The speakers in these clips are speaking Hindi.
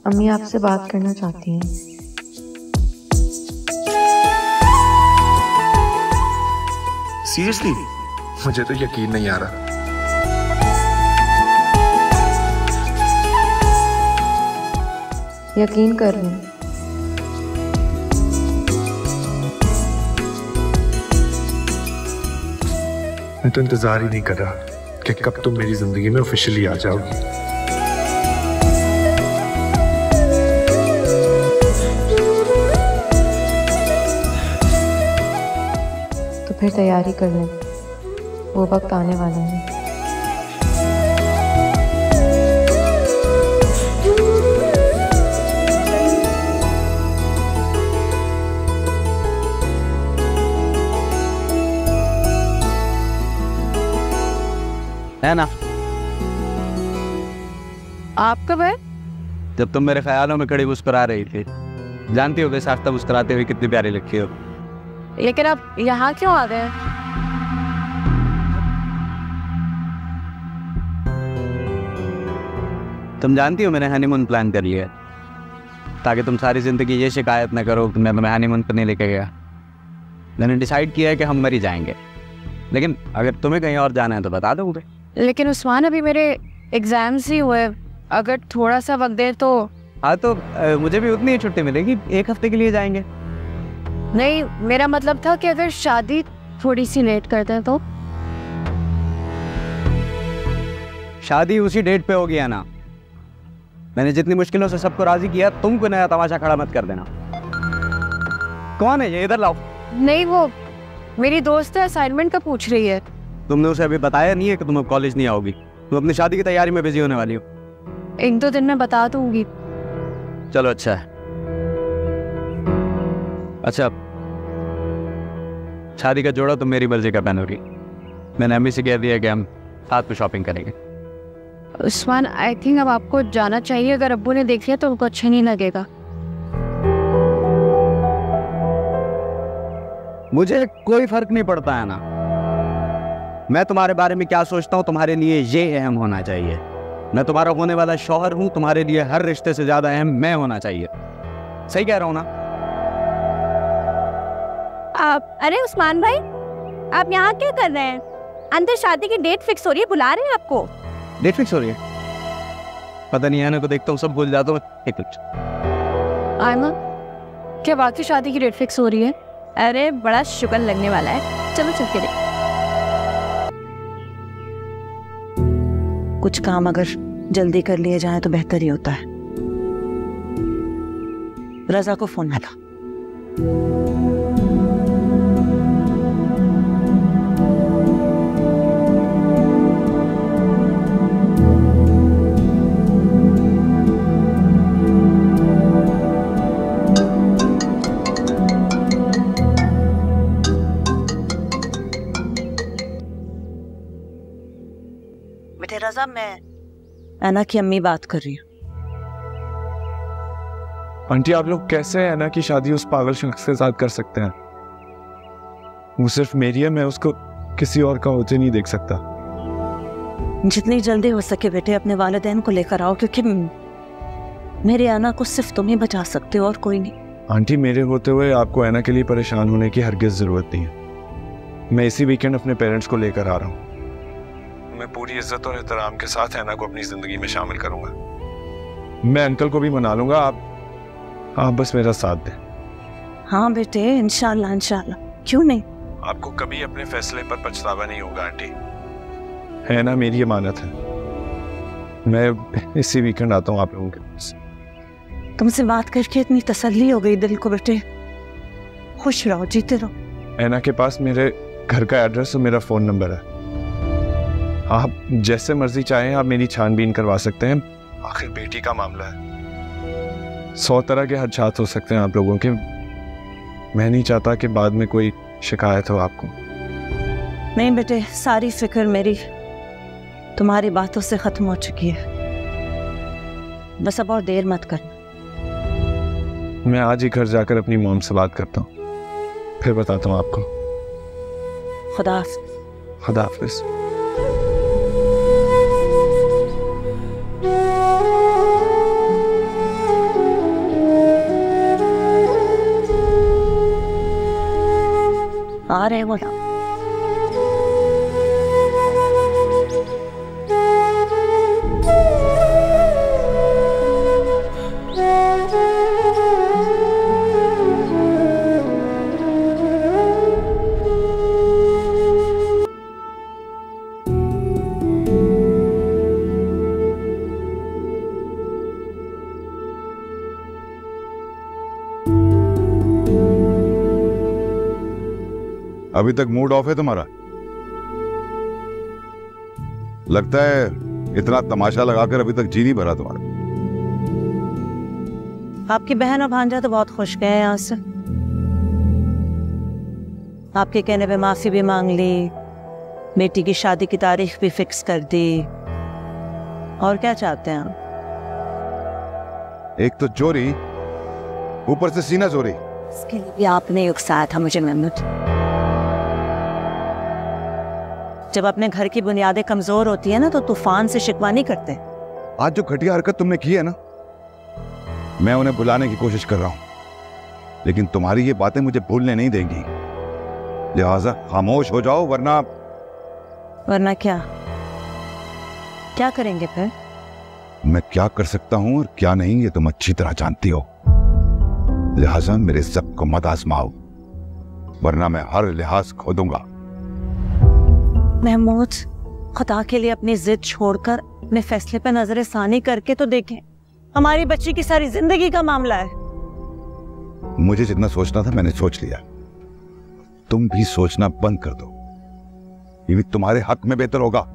अम्मी आपसे बात करना चाहती हैं। सीरियसली मुझे तो यकीन नहीं आ रहा। यकीन कर रही हूँ। मैं तो इंतजार ही नहीं कर रहा कि कब तुम मेरी जिंदगी में ऑफिशियली आ जाओगी। तो फिर तैयारी कर लें, वो वक्त आने वाला है। है ना? आप कब है? जब तुम मेरे ख्यालों में खड़ी मुस्कुरा रही थी। जानती हो बेसाख्ता मुस्कुराते हुए कितनी प्यारी लगती हो। लेकिन आप यहाँ क्यों आ गए? तुम जानती हो मैंने हनीमून प्लान कर लिया ताकि तुम सारी जिंदगी ये शिकायत न करो कि मैं तुम्हें हनीमून पर नहीं लेके गया। मैंने डिसाइड किया है कि हम मर ही जाएंगे, लेकिन अगर तुम्हें कहीं और जाना है तो बता दो मुझे। लेकिन उस्मान अभी मेरे एग्जाम्स ही हुए, अगर थोड़ा सा वक्त दे तो। हाँ तो मुझे भी उतनी ही छुट्टी मिलेगी, 1 हफ्ते के लिए जाएंगे। नहीं, मेरा मतलब था कि अगर शादी थोड़ी सी लेट करते हैं तो। शादी उसी डेट पे होगी ना। मैंने जितनी मुश्किलों से सबको राजी किया, तुमको नया तमाशा खड़ा मत कर देना। कौन है ये? इधर लाओ। नहीं, वो मेरी दोस्त है, असाइनमेंट का पूछ रही है। तुमने उसे अभी बताया नहीं है कि तुम अब कॉलेज नहीं आओगी? तुम अपनी शादी की तैयारी में बिजी होने वाली हो। 1-2 दिन में बता दूंगी। चलो अच्छा है। अच्छा, शादी का जोड़ा तुम मेरी मर्जी का पहनोगी। मैंने अम्मी से कह दिया कि हम साथ में शॉपिंग करेंगे। उस्मान, आई थिंक अब आपको जाना चाहिए। अगर अब्बू ने देख लिया तो उनको अच्छा नहीं लगेगा। मुझे कोई फर्क नहीं पड़ता है ना। मैं तुम्हारे बारे में क्या सोचता हूँ तुम्हारे लिए ये अहम होना चाहिए। मैं तुम्हारा होने वाला शौहर हूँ, तुम्हारे लिए हर रिश्ते से ज्यादा अहम मैं होना चाहिए। सही कह रहा हूँ ना? अरे उस्मान भाई, आप यहाँ क्या कर रहे हैं? अंदर शादी की डेट फिक्स हो रही है, बुला रहे हैं आपको। डेट फिक्स हो रही है? पता नहीं है ना, को देखता हूँ सब भूल जाता हूँ। एक मिनट। आयमा, क्या वाकई शादी की डेट फिक्स हो रही है? अरे बड़ा शुक्र लगने वाला है। चलो चल के देख। कुछ काम अगर जल्दी कर लिए जाए तो बेहतर ही होता है। रजा को फोन मिला। बेटे रजा, मैं ऐना की अम्मी बात कर रही हूँ। आंटी, आप लोग कैसे ऐना की शादी उस पागल शख्स के साथ कर सकते हैं? वो सिर्फ मेरी है, मैं उसको किसी और का होते नहीं देख सकता। जितनी जल्दी हो सके बेटे अपने वालिदैन को लेकर आओ, क्योंकि मेरी ऐना को सिर्फ तुम ही बचा सकते हो और कोई नहीं। आंटी, मेरे होते हुए आपको ऐना के लिए परेशान होने की हरगिज जरूरत नहीं है। मैं इसी वीकेंड अपने पेरेंट्स को लेकर आ रहा हूँ। मैं पूरी इज्जत और एहतराम के साथ ऐना को अपनी जिंदगी में शामिल करूंगा। मैं अंकल को भी मना लूंगा। आप बस मेरा साथ दें। हाँ बेटे, इंशाल्लाह इंशाल्लाह, क्यों नहीं। आपको कभी अपने फैसले पर पछतावा नहीं होगा आंटी। है ना, मेरी अमानत है। मैं इसी वीकेंड आता हूँ आप लोगों के पास। तुमसे बात करके इतनी तसल्ली हो गई दिल को बेटे। खुश रहो, जीते रहो। ऐना के पास मेरे घर का एड्रेस और मेरा फोन नंबर है। आप जैसे मर्जी चाहें आप मेरी छानबीन करवा सकते हैं। आखिर बेटी का मामला है। 100 तरह के हदशात हो सकते हैं आप लोगों के। मैं नहीं चाहता कि बाद में कोई शिकायत हो आपको। नहीं बेटे, सारी फिक्र मेरी तुम्हारी बातों से खत्म हो चुकी है। बस अब और देर मत करना। मैं आज ही घर जाकर अपनी मॉम से बात करता हूँ, फिर बताता हूँ आपको। खुदा हाफिज। खुदा हाफिज। आ रहे हैं वो ना। अभी तक मूड ऑफ है तुम्हारा? लगता है इतना तमाशा लगाकर अभी तक जी नहीं भरा तुम्हारा। आपकी बहन और भांजा तो बहुत खुश गए हैं यहाँ से। आपके कहने पे माफी भी मांग ली, बेटी की शादी की तारीख भी फिक्स कर दी। और क्या चाहते हैं आप? एक तो चोरी, ऊपर से सीना चोरी। इसके लिए भी आपने ही उकसाया था मुझे महमूद। जब अपने घर की बुनियादें कमजोर होती है ना तो तूफान से शिकवा नहीं करते। आज जो घटिया हरकत तुमने की है ना, मैं उन्हें भुलाने की कोशिश कर रहा हूं, लेकिन तुम्हारी ये बातें मुझे भूलने नहीं देंगी। लिहाजा खामोश हो जाओ, वरना क्या करेंगे फिर? मैं क्या कर सकता हूं और क्या नहीं ये तुम अच्छी तरह जानती हो। लिहाजा मेरे सब को मत आजमाओ, वरना मैं हर लिहाज खो दूंगा। महमूद, खुदा के लिए अपनी जिद छोड़कर अपने फैसले पर नजर सानी करके तो देखें। हमारी बच्ची की सारी जिंदगी का मामला है। मुझे जितना सोचना था मैंने सोच लिया, तुम भी सोचना बंद कर दो। ये भी तुम्हारे हक में बेहतर होगा।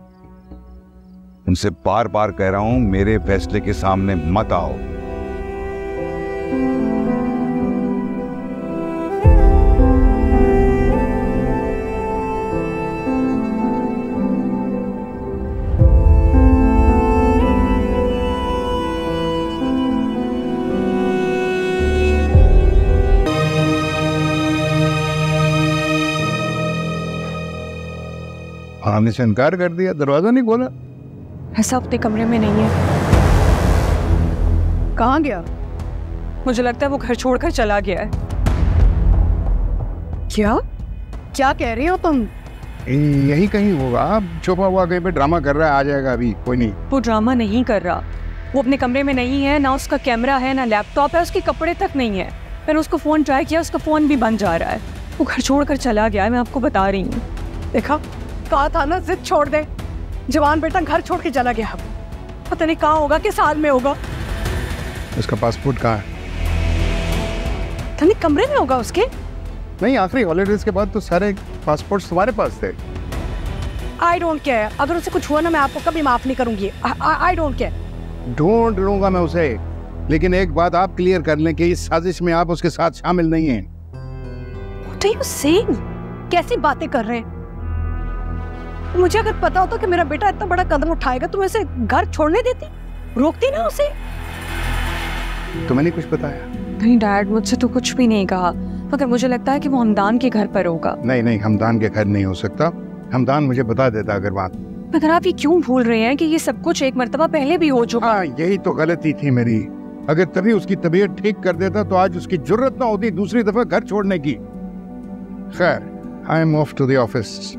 उनसे बार बार कह रहा हूं, मेरे फैसले के सामने मत आओ। आपने से इनकार कर दिया, दरवाजा नहीं खोला। ऐसा अपने कमरे में नहीं है। कहाँ गया? मुझे लगता है वो घर छोड़कर चला गया है। क्या क्या कह रही हो तुम? यही कहीं होगा, छुपा हुआ कहीं पे ड्रामा कर रहा है, आ जाएगा अभी। कोई नहीं, वो ड्रामा नहीं कर रहा। वो अपने कमरे में नहीं है, ना उसका कैमरा है, ना लैपटॉप है, उसके कपड़े तक नहीं है। मैंने उसको फोन ट्राई किया, उसका फोन भी बंद जा रहा है। वो घर छोड़कर चला गया है, मैं आपको बता रही हूँ। देखा, कहा था ना जिद छोड़ दे। जवान बेटा घर छोड़ के चला गया। पता नहीं कहाँ होगा, किस हाल में होगा। उसका पासपोर्ट कहाँ है? पता नहीं कमरे में होगा उसके। नहीं, आखिरी हॉलीडेज के बाद तो सारे पासपोर्ट्स तुम्हारे पास थे। I don't care. अगर उसे कुछ हुआ ना, मैं आपको कभी माफ नहीं करूंगी। I don't care. ढूंढ लूंगा मैं उसे, लेकिन एक बात आप क्लियर कर लें कि इस साजिश में आप उसके साथ शामिल नहीं हैं। What are you saying? कैसी बातें कर रहे हैं? मुझे अगर पता होता कि मेरा बेटा इतना बड़ा कदम उठाएगा तो मैं उसे घर छोड़ने देती, रोकती ना उसे। तुम्हें नहीं कुछ बताया? नहीं डैड, मुझसे तो कुछ भी नहीं कहा, मगर मुझे लगता है कि वो हमदान के घर पर होगा। नहीं, हमदान के घर नहीं हो सकता। हमदान मुझे बता देता अगर बात। मगर आप ये क्यों भूल रहे हैं कि ये सब कुछ एक मर्तबा पहले भी हो चुका? हाँ, यही तो गलती थी मेरी। अगर तभी उसकी तबीयत ठीक कर देता तो आज उसकी जुर्रत ना होती दूसरी दफा घर छोड़ने की। खैर, I am off to the office.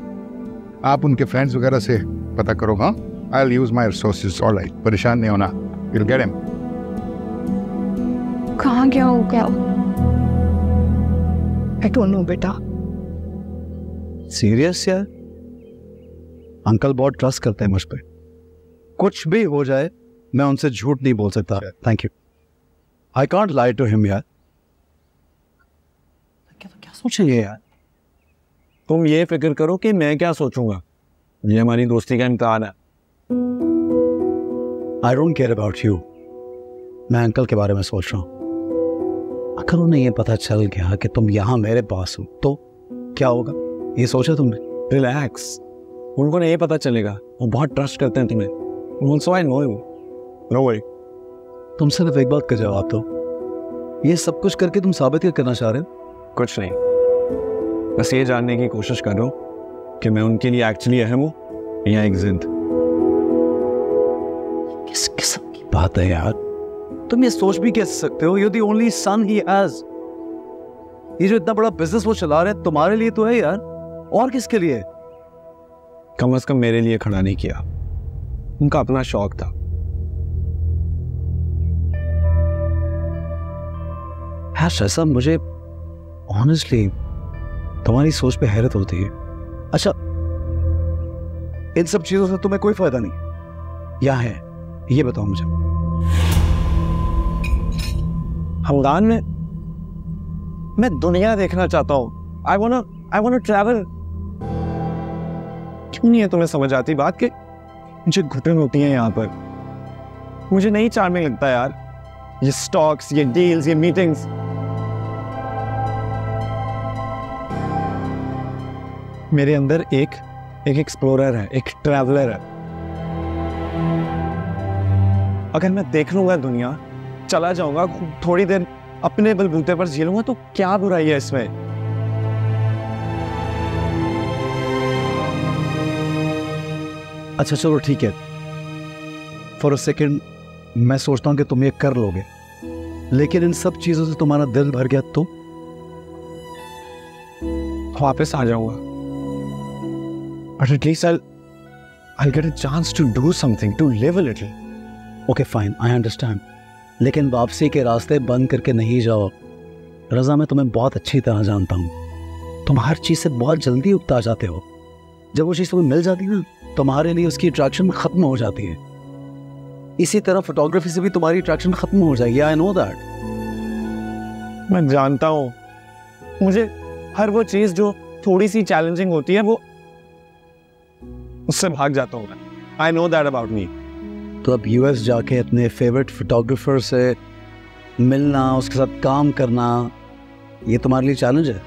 आप उनके फ्रेंड्स वगैरह से पता करो। हाँ, I'll use my resources, all right. परेशान नहीं होना। You'll get him. कहाँ गया हो क्या? I don't know बेटा। सीरियस यार? अंकल बहुत ट्रस्ट करते हैं मुझ पे। कुछ भी हो जाए मैं उनसे झूठ नहीं बोल सकता। Thank you. I can't lie to him यार। क्या सोचेंगे यार? तुम ये फिक्र करो कि मैं क्या सोचूंगा। ये हमारी दोस्ती का इम्तिहान है। I don't care about you. मैं अंकल के बारे में सोच रहा हूँ। अगर उन्हें ये पता चल गया कि तुम यहाँ मेरे पास हो तो क्या होगा? ये सोचा तुमने? रिलैक्स, उनको नहीं पता चलेगा। वो बहुत ट्रस्ट करते हैं तुम्हें। Also I know you. No worry. तुम सिर्फ एक बात का जवाब दो। ये सब कुछ करके तुम साबित क्या करना चाह रहे हो? कुछ नहीं, बस ये जानने की कोशिश कर रहा हूँ कि मैं उनके लिए एक्चुअली अहम हूँ या एक जिंद। किस किस्म की बात है यार? तुम ये सोच भी कैसे सकते हो? You're the only son he has. ये जो इतना बड़ा बिजनेस वो चला रहे हैं तुम्हारे लिए तो है यार, और किसके लिए? कम से कम मेरे लिए खड़ा नहीं किया, उनका अपना शौक था। हाँ ऐसा मुझे ऑनेस्टली तुम्हारी सोच पे हैरत होती है। अच्छा, इन सब चीजों से तुम्हें कोई फायदा नहीं या है, ये बताओ मुझे। हमदान में मैं दुनिया देखना चाहता हूं। I want travel. क्यों नहीं है तुम्हें समझ आती बात कि मुझे घुटन होती है यहाँ पर? मुझे नहीं चार्मिंग लगता यार ये स्टॉक्स, ये डील्स, ये मीटिंग्स। मेरे अंदर एक एक्सप्लोरर है, एक ट्रैवलर है। अगर मैं देख लूंगा दुनिया, चला जाऊंगा थोड़ी देर अपने बलबूते पर जी लूंगा, तो क्या बुराई है इसमें? अच्छा चलो ठीक है, फॉर अ सेकेंड मैं सोचता हूं कि तुम ये कर लोगे, लेकिन इन सब चीजों से तुम्हारा दिल भर गया तो वापस आ जाऊंगा। But at least I'll get a chance to do something, to live a little. Okay, fine, I understand. लेकिन वापसी के रास्ते बंद करके नहीं जाओ। रजा, मैं तुम्हें बहुत अच्छी तरह जानता हूँ। तुम हर चीज से बहुत जल्दी उकता जाते हो। जब वो चीज तुम्हें मिल जाती है ना, तुम्हारे लिए उसकी अट्रैक्शन खत्म हो जाती है। इसी तरह फोटोग्राफी से भी तुम्हारी अट्रैक्शन खत्म हो जाएगी। I know that. मैं जानता हूँ, मुझे हर वो चीज जो थोड़ी सी चैलेंजिंग होती है वो उससे भाग जाता हूँ। I know that about me. तो अब यूएस जाके अपने फेवरेट फोटोग्राफर से मिलना, उसके साथ काम करना, ये तुम्हारे लिए चैलेंज है?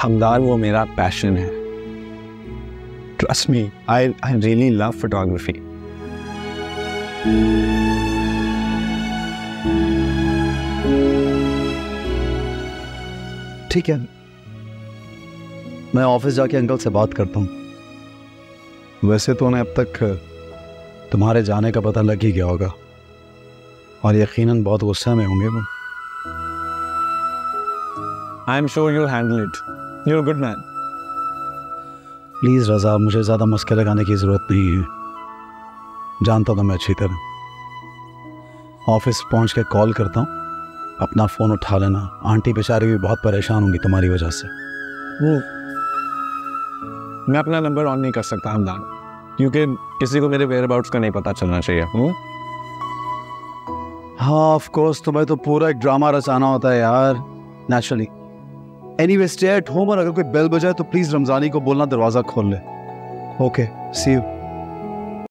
हमदान, वो मेरा पैशन है। Trust me, I really love photography. ठीक है, मैं ऑफिस जाके अंकल से बात करता हूँ। वैसे तो उन्हें अब तक तुम्हारे जाने का पता लग ही गया होगा और यकीनन बहुत गुस्से में होंगे वो। I am sure you handle it, you are good man. Please Raza, मुझे ज्यादा मस्के लगाने की जरूरत नहीं है। जानता था मैं अच्छी तरह। ऑफिस पहुंच के कॉल करता हूँ, अपना फोन उठा लेना। आंटी बेचारी भी बहुत परेशान होंगी तुम्हारी वजह से। मैं अपना नंबर ऑन नहीं कर सकता हमदान, क्योंकि किसी को मेरे वेयरअबाउट्स का नहीं पता चलना चाहिए। हाँ ऑफ कोर्स, तुम्हें तो पूरा एक ड्रामा रचाना होता है यार, naturally. Anyway, stay at home, और अगर कोई बेल बजाए तो प्लीज रमजानी को बोलना दरवाजा खोल ले। Okay, see you.